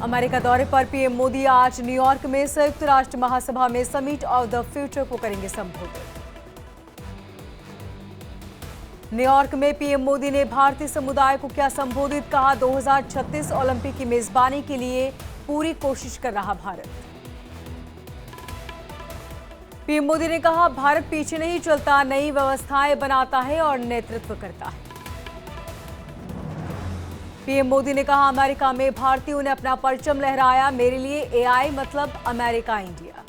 America दौरे पर PM Modi आज न्यूयॉर्क में संयुक्त राष्ट्र महासभा में समिट ऑफ द फ्यूचर को करेंगे संबोधित। न्यूयॉर्क में पीएम मोदी ने भारतीय समुदाय को किया संबोधित, कहा 2036 ओलंपिक की मेजबानी के लिए पूरी कोशिश कर रहा भारत। पीएम मोदी ने कहा भारत पीछे नहीं चलता, नई व्यवस्थाएं बनाता है और नेतृत्व करता है। पीएम मोदी ने कहा अमेरिका में भारतीयों ने अपना परचम लहराया, मेरे लिए एआई मतलब अमेरिका इंडिया।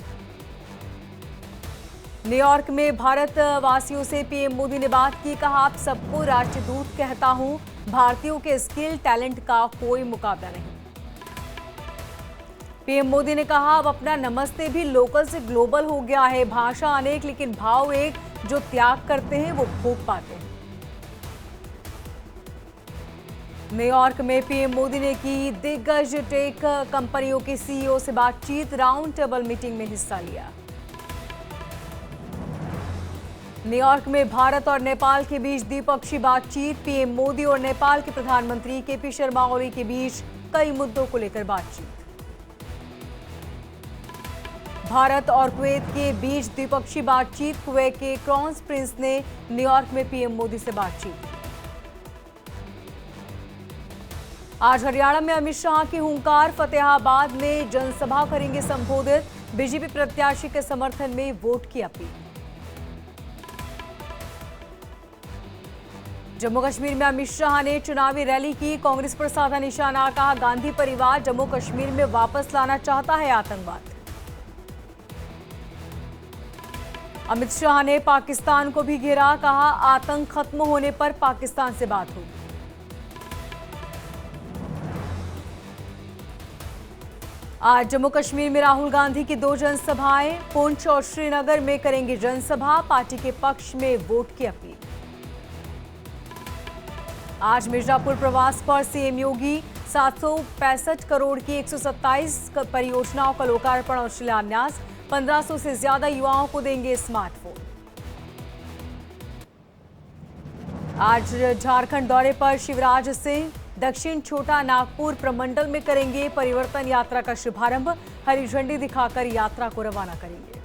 न्यूयॉर्क में भारत वासियों से पीएम मोदी ने बात की, कहा आप सबको राष्ट्रदूत कहता हूं, भारतीयों के स्किल टैलेंट का कोई मुकाबला नहीं। पीएम मोदी ने कहा अब अपना नमस्ते भी लोकल से ग्लोबल हो गया है, भाषा अनेक लेकिन भाव एक, जो त्याग करते हैं वो भोग पाते हैं। न्यूयॉर्क में पीएम मोदी ने की दिग्गज टेक कंपनियों के सीईओ से बातचीत, राउंड टेबल मीटिंग में हिस्सा लिया। न्यूयॉर्क में भारत और नेपाल के बीच द्विपक्षीय बातचीत, पीएम मोदी और नेपाल के प्रधानमंत्री केपी शर्मा ओली के बीच कई मुद्दों को लेकर बातचीत। भारत और कुवैत के बीच द्विपक्षीय बातचीत, कुवैत के क्राउन प्रिंस ने न्यूयॉर्क में पीएम मोदी से बातचीत की। आज हरियाणा में अमित शाह की हुंकार, फतेहाबाद में जनसभा करेंगे संबोधित, बीजेपी प्रत्याशी के समर्थन में वोट की अपील। जम्मू कश्मीर में अमित शाह ने चुनावी रैली की, कांग्रेस पर साधा निशाना, कहा गांधी परिवार जम्मू कश्मीर में वापस लाना चाहता है आतंकवाद। अमित शाह ने पाकिस्तान को भी घेरा, कहा आतंक खत्म होने पर पाकिस्तान से बात होगी। आज जम्मू कश्मीर में राहुल गांधी की 2 जनसभाएं, पुंछ और श्रीनगर में करेंगे जनसभा, पार्टी के पक्ष में वोट की अपील। आज मिर्जापुर प्रवास पर सीएम योगी 765 करोड़ की 127 परियोजनाओं का लोकार्पण और शिलान्यास, 1500 से ज्यादा युवाओं को देंगे स्मार्टफोन। आज झारखंड दौरे पर शिवराज सिंह दक्षिण छोटा नागपुर प्रमंडल में करेंगे परिवर्तन यात्रा का शुभारंभ, हरी झंडी दिखाकर यात्रा को रवाना करेंगे।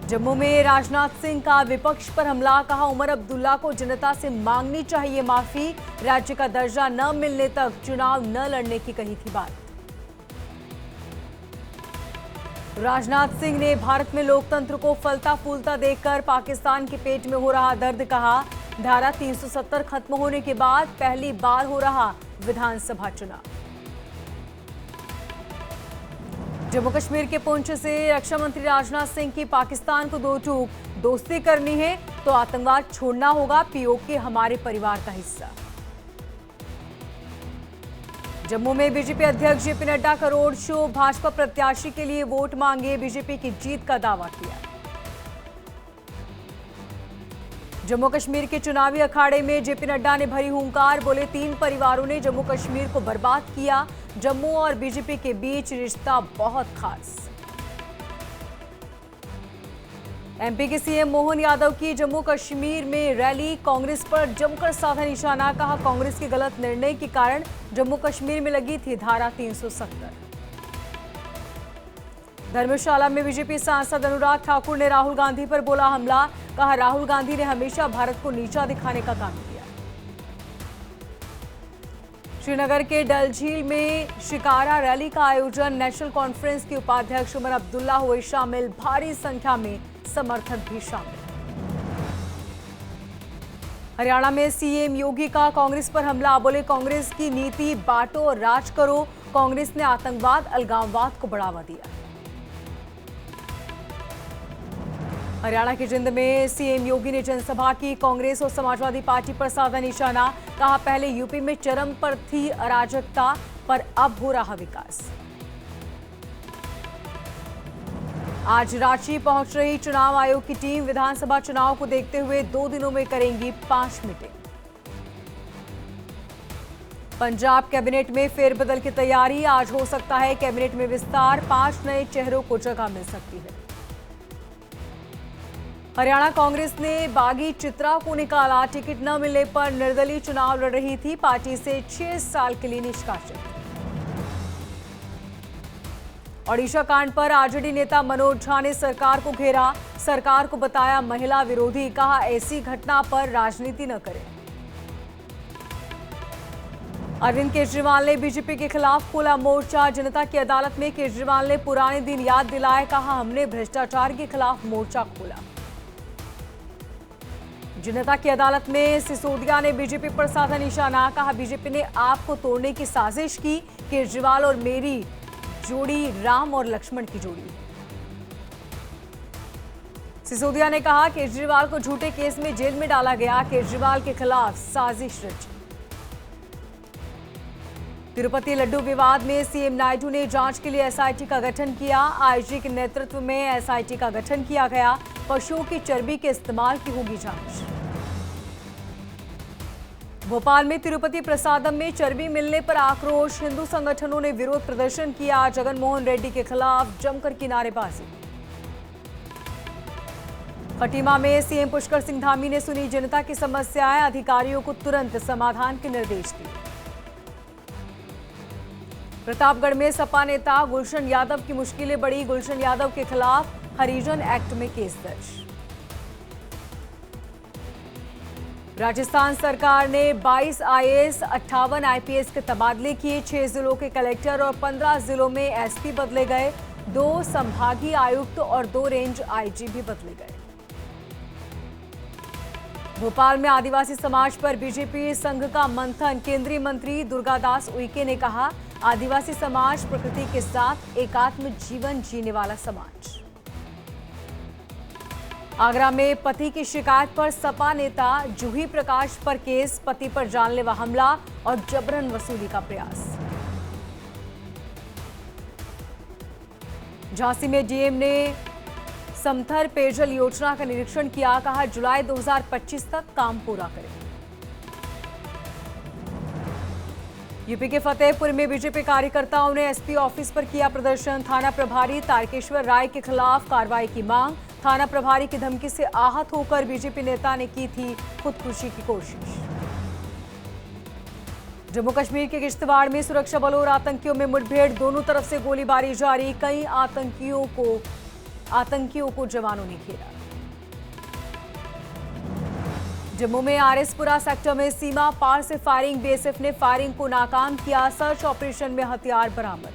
जम्मू में राजनाथ सिंह का विपक्ष पर हमला, कहा उमर अब्दुल्ला को जनता से मांगनी चाहिए माफी, राज्य का दर्जा न मिलने तक चुनाव न लड़ने की कही थी बात। राजनाथ सिंह ने भारत में लोकतंत्र को फलता फूलता देखकर पाकिस्तान के पेट में हो रहा दर्द कहा, धारा 370 खत्म होने के बाद पहली बार हो रहा विधानसभा चुनाव। जम्मू कश्मीर के पुंछ से रक्षा मंत्री राजनाथ सिंह की पाकिस्तान को 2 टूक, दोस्ती करनी है तो आतंकवाद छोड़ना होगा, पीओके हमारे परिवार का हिस्सा। जम्मू में बीजेपी अध्यक्ष जेपी नड्डा का रोड शो, भाजपा प्रत्याशी के लिए वोट मांगे, बीजेपी की जीत का दावा किया। जम्मू कश्मीर के चुनावी अखाड़े में जेपी नड्डा ने भरी हुंकार, बोले 3 परिवारों ने जम्मू कश्मीर को बर्बाद किया, जम्मू और बीजेपी के बीच रिश्ता बहुत खास। एमपी के सीएम मोहन यादव की जम्मू कश्मीर में रैली, कांग्रेस पर जमकर साधा निशाना, कहा कांग्रेस के गलत निर्णय के कारण जम्मू कश्मीर में लगी थी धारा 370। धर्मशाला में बीजेपी सांसद अनुराग ठाकुर ने राहुल गांधी पर बोला हमला, कहा राहुल गांधी ने हमेशा भारत को नीचा दिखाने का काम किया। श्रीनगर के डल झील में शिकारा रैली का आयोजन, नेशनल कॉन्फ्रेंस के उपाध्यक्ष उमर अब्दुल्ला हुए शामिल, भारी संख्या में समर्थक भी शामिल। हरियाणा में सीएम योगी का कांग्रेस पर हमला, बोले कांग्रेस की नीति बांटो और राज करो, कांग्रेस ने आतंकवाद अलगाववाद को बढ़ावा दिया। हरियाणा के जिंद में सीएम योगी ने जनसभा की, कांग्रेस और समाजवादी पार्टी पर साधा निशाना, कहा पहले यूपी में चरम पर थी अराजकता, पर अब हो रहा विकास। आज रांची पहुंच रही चुनाव आयोग की टीम, विधानसभा चुनाव को देखते हुए 2 दिनों में करेंगी 5 मीटिंग। पंजाब कैबिनेट में फेरबदल की तैयारी, आज हो सकता है कैबिनेट में विस्तार, 5 नए चेहरों को जगह मिल सकती है। हरियाणा कांग्रेस ने बागी चित्रा को निकाला। टिकट न मिलने पर निर्दलीय चुनाव लड़ रही थी, पार्टी से 6 साल के लिए निष्कासित। ओडिशा कांड पर आरजेडी नेता मनोज झा ने सरकार को घेरा। सरकार को बताया महिला विरोधी, कहा ऐसी घटना पर राजनीति न करें। अरविंद केजरीवाल ने बीजेपी के खिलाफ खोला मोर्चा। जनता की अदालत में केजरीवाल ने पुराने दिन याद दिलाए, कहा हमने भ्रष्टाचार के खिलाफ मोर्चा खोला। जनता की अदालत में सिसोदिया ने बीजेपी पर साधा निशाना, कहा बीजेपी ने आपको तोड़ने की साजिश की। केजरीवाल और मेरी जोड़ी राम और लक्ष्मण की जोड़ी। सिसोदिया ने कहा केजरीवाल को झूठे केस में जेल में डाला गया, केजरीवाल के खिलाफ साजिश रची। तिरुपति लड्डू विवाद में सीएम नायडू ने जांच के लिए एसआईटी का गठन किया। आईजी के नेतृत्व में एसआईटी का गठन किया गया। पशुओं की चर्बी के इस्तेमाल की होगी जांच। भोपाल में तिरुपति प्रसादम में चर्बी मिलने पर आक्रोश। हिंदू संगठनों ने विरोध प्रदर्शन किया। जगनमोहन रेड्डी के खिलाफ जमकर की नारेबाजी। खटीमा में सीएम पुष्कर सिंह धामी ने सुनी जनता की समस्याएं, अधिकारियों को तुरंत समाधान के निर्देश दिए। प्रतापगढ़ में सपा नेता गुलशन यादव की मुश्किलें बढ़ी। गुलशन यादव के खिलाफ हरिजन एक्ट में केस दर्ज। राजस्थान सरकार ने 22 आईएएस 58 आईपीएस के तबादले किए। 6 जिलों के कलेक्टर और 15 जिलों में एसपी बदले गए। 2 संभागीय आयुक्त और 2 रेंज आईजी भी बदले गए। भोपाल में आदिवासी समाज पर बीजेपी संघ का मंथन। केंद्रीय मंत्री दुर्गादास उइके ने कहा आदिवासी समाज प्रकृति के साथ एकात्म जीवन जीने वाला समाज। आगरा में पति की शिकायत पर सपा नेता जूही प्रकाश पर केस। पति पर जानलेवा हमला और जबरन वसूली का प्रयास। झांसी में डीएम ने समथर पेयजल योजना का निरीक्षण किया, कहा जुलाई 2025 तक काम पूरा करें। यूपी के फतेहपुर में बीजेपी कार्यकर्ताओं ने एसपी ऑफिस पर किया प्रदर्शन। थाना प्रभारी तारकेश्वर राय के खिलाफ कार्रवाई की मांग। थाना प्रभारी की धमकी से आहत होकर बीजेपी नेता ने की थी खुदकुशी की कोशिश। जम्मू कश्मीर के किश्तवाड़ में सुरक्षा बलों और आतंकियों में मुठभेड़। दोनों तरफ से गोलीबारी जारी। कई आतंकियों को जवानों ने घेरा। जम्मू में आरएसपुरा सेक्टर में सीमा पार से फायरिंग। बीएसएफ ने फायरिंग को नाकाम किया। सर्च ऑपरेशन में हथियार बरामद।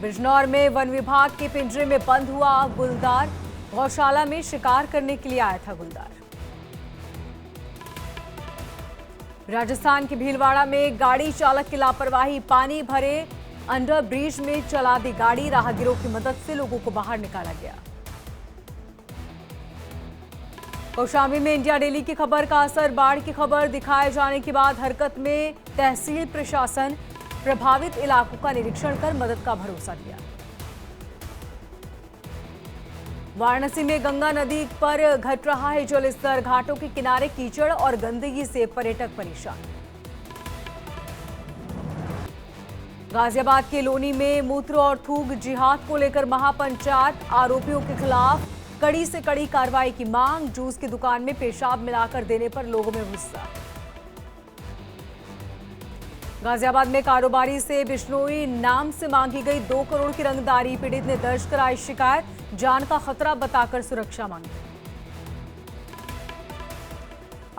बिजनौर में वन विभाग के पिंजरे में बंद हुआ गुलदार। गौशाला में शिकार करने के लिए आया था गुलदार। राजस्थान के भीलवाड़ा में गाड़ी चालक की लापरवाही। पानी भरे अंडर ब्रिज में चला दी गाड़ी। राहगीरों की मदद से लोगों को बाहर निकाला गया। कौशाम्बी में इंडिया डेली की खबर का असर। बाढ़ की खबर दिखाए जाने के बाद हरकत में तहसील प्रशासन। प्रभावित इलाकों का निरीक्षण कर मदद का भरोसा दिया। वाराणसी में गंगा नदी पर घट रहा है जलस्तर। घाटों के किनारे कीचड़ और गंदगी से पर्यटक परेशान। गाजियाबाद के लोनी में मूत्र और थूक जिहाद को लेकर महापंचायत। आरोपियों के खिलाफ कड़ी से कड़ी कार्रवाई की मांग। जूस की दुकान में पेशाब मिलाकर देने पर लोगों में गुस्सा। गाजियाबाद में कारोबारी से बिश्नोई नाम से मांगी गई 2 करोड़ की रंगदारी। पीड़ित ने दर्ज कराई शिकायत। जान का खतरा बताकर सुरक्षा मांगी।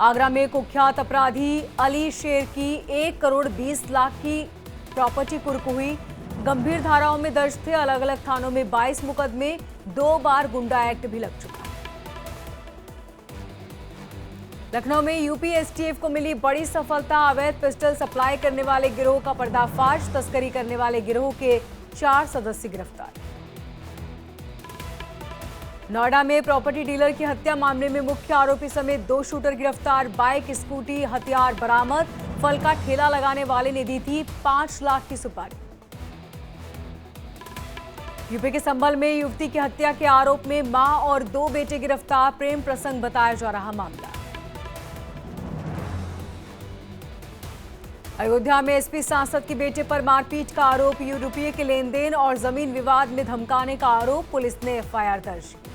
आगरा में कुख्यात अपराधी अली शेर की 1 करोड़ 20 लाख की प्रॉपर्टी कुर्क हुई। गंभीर धाराओं में दर्ज थे। अलग अलग थानों में 22 मुकदमे। 2 बार गुंडा एक्ट भी लग चुका। लखनऊ में यूपी एसटीएफ को मिली बड़ी सफलता। अवैध पिस्टल सप्लाई करने वाले गिरोह का पर्दाफाश। तस्करी करने वाले गिरोह के 4 सदस्य गिरफ्तार। नोएडा में प्रॉपर्टी डीलर की हत्या मामले में मुख्य आरोपी समेत 2 शूटर गिरफ्तार। बाइक, स्कूटी, हथियार बरामद। फल का ठेला लगाने वाले ने दी थी 5 लाख की सुपारी। यूपी के संभल में युवती की हत्या के आरोप में मां और 2 बेटे गिरफ्तार। प्रेम प्रसंग बताया जा रहा मामला। अयोध्या में एसपी सांसद के बेटे पर मारपीट का आरोप। रुपये के लेन देन और जमीन विवाद में धमकाने का आरोप। पुलिस ने एफआईआर दर्ज की।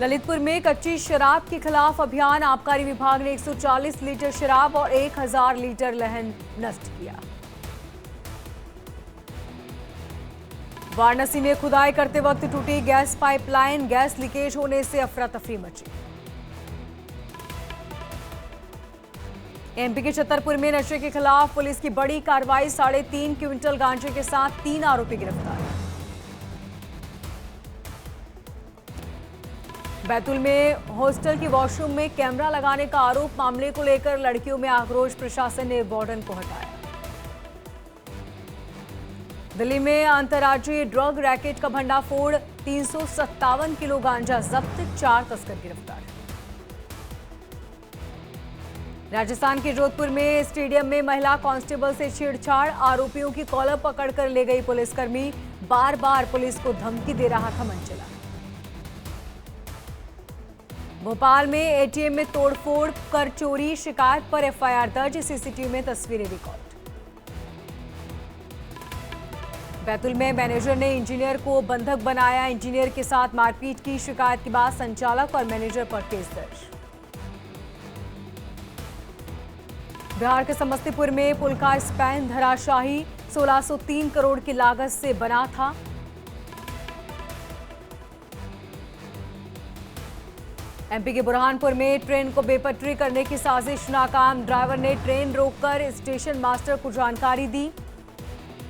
ललितपुर में कच्ची शराब के खिलाफ अभियान। आबकारी विभाग ने 140 लीटर शराब और 1000 लीटर लहन नष्ट किया। वाराणसी में खुदाई करते वक्त टूटी गैस पाइपलाइन, गैस लीकेज होने से अफरा तफरी मची। एमपी के छतरपुर में नशे के खिलाफ पुलिस की बड़ी कार्रवाई। 3.5 क्विंटल गांजे के साथ 3 आरोपी गिरफ्तार। बैतूल में हॉस्टल की वॉशरूम में कैमरा लगाने का आरोप। मामले को लेकर लड़कियों में आक्रोश, प्रशासन ने वार्डन को हटाया। दिल्ली में अंतर्राज्यीय ड्रग रैकेट का भंडाफोड़। 357 किलो गांजा जब्त, 4 तस्कर गिरफ्तार। राजस्थान के जोधपुर में स्टेडियम में महिला कांस्टेबल से छेड़छाड़। आरोपियों की कॉलर पकड़कर ले गई पुलिसकर्मी। बार बार पुलिस को धमकी दे रहा था मंचला। भोपाल में एटीएम में तोड़फोड़ कर चोरी, शिकायत पर एफआईआर दर्ज। सीसीटीवी में तस्वीरें रिकॉर्ड। बैतूल में मैनेजर ने इंजीनियर को बंधक बनाया। इंजीनियर के साथ मारपीट की। शिकायत के बाद संचालक और मैनेजर पर केस दर्ज। बिहार के समस्तीपुर में पुल का स्पैन धराशाही। 1603 करोड़ की लागत से बना था। एमपी के बुरहानपुर में ट्रेन को बेपटरी करने की साजिश नाकाम। ड्राइवर ने ट्रेन रोककर स्टेशन मास्टर को जानकारी दी।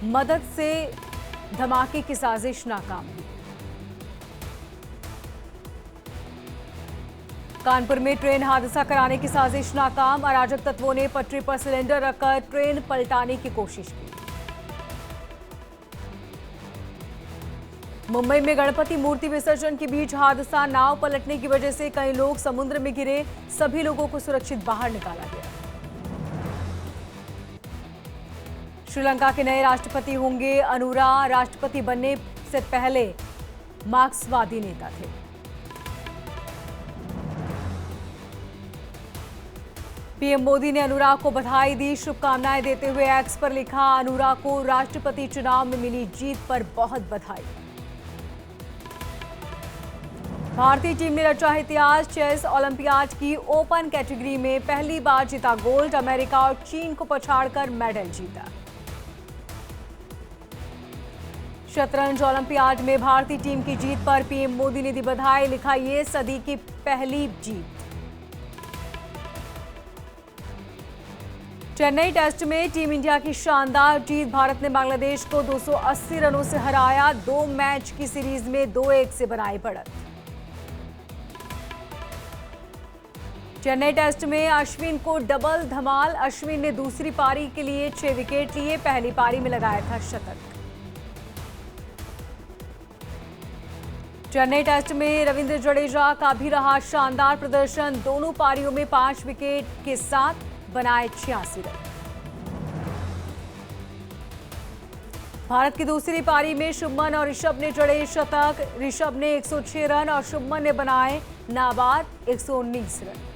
मदद से धमाके की साजिश नाकाम। कानपुर में ट्रेन हादसा कराने की साजिश नाकाम। अराजक तत्वों ने पटरी पर सिलेंडर रखकर ट्रेन पलटाने की कोशिश की। मुंबई में गणपति मूर्ति विसर्जन के बीच हादसा। नाव पलटने की वजह से कई लोग समुद्र में गिरे। सभी लोगों को सुरक्षित बाहर निकाला गया। श्रीलंका के नए राष्ट्रपति होंगे अनुरा। राष्ट्रपति बनने से पहले मार्क्सवादी नेता थे। पीएम मोदी ने अनुरा को बधाई दी। शुभकामनाएं देते हुए एक्स पर लिखा, अनुरा को राष्ट्रपति चुनाव में मिली जीत पर बहुत बधाई। भारतीय टीम ने रचा इतिहास। चेस ओलंपियाड की ओपन कैटेगरी में पहली बार जीता गोल्ड। अमेरिका और चीन को पछाड़कर मेडल जीता। शतरंज ओलंपियाड में भारतीय टीम की जीत पर पीएम मोदी ने दी बधाई। लिखा, ये सदी की पहली जीत। चेन्नई टेस्ट में टीम इंडिया की शानदार जीत। भारत ने बांग्लादेश को 280 रनों से हराया। 2 मैच की सीरीज में 2-1 से बनाई बढ़त। चेन्नई टेस्ट में अश्विन को डबल धमाल। अश्विन ने दूसरी पारी के लिए 6 विकेट लिए। पहली पारी में लगाया था शतक। चेन्नई टेस्ट में रविंद्र जडेजा का भी रहा शानदार प्रदर्शन। दोनों पारियों में 5 विकेट के साथ बनाए 86 रन। भारत की दूसरी पारी में शुभमन और ऋषभ ने जड़े शतक। ऋषभ ने 106 रन और शुभमन ने बनाए नाबाद 119 रन।